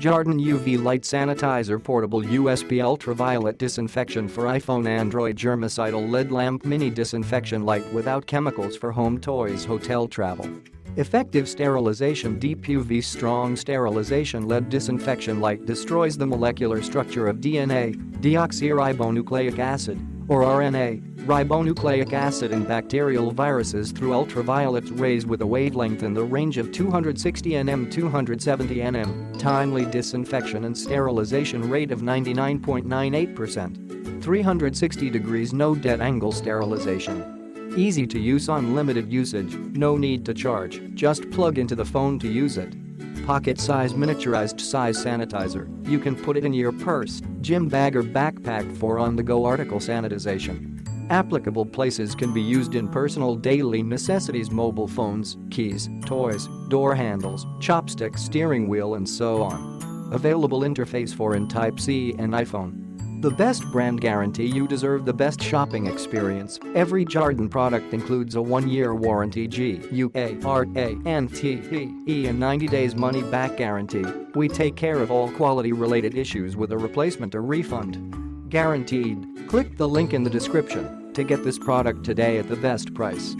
JARDIN UV Light Sanitizer Portable USB Ultraviolet Disinfection for iPhone Android Germicidal LED Lamp Mini Disinfection Light without chemicals for home toys hotel travel. Effective sterilization Deep UV Strong Sterilization LED Disinfection Light destroys the molecular structure of DNA, deoxyribonucleic acid, or RNA, ribonucleic acid and bacterial viruses through ultraviolet rays with a wavelength in the range of 260 nm 270 nm, timely disinfection and sterilization rate of 99.98%. 360 degrees no dead angle sterilization. Easy to use, unlimited usage, no need to charge, just plug into the phone to use it. Pocket-size miniaturized size sanitizer, you can put it in your purse, gym bag or backpack for on-the-go article sanitization. Applicable places can be used in personal daily necessities, mobile phones, keys, toys, door handles, chopsticks, steering wheel and so on. Available interface for in Type-C and iPhone. The best brand guarantee. You deserve the best shopping experience. Every JARDIN product includes a 1-year warranty, GUARANTE, and 90 days money-back guarantee. We take care of all quality-related issues with a replacement or refund. Guaranteed. Click the link in the description to get this product today at the best price.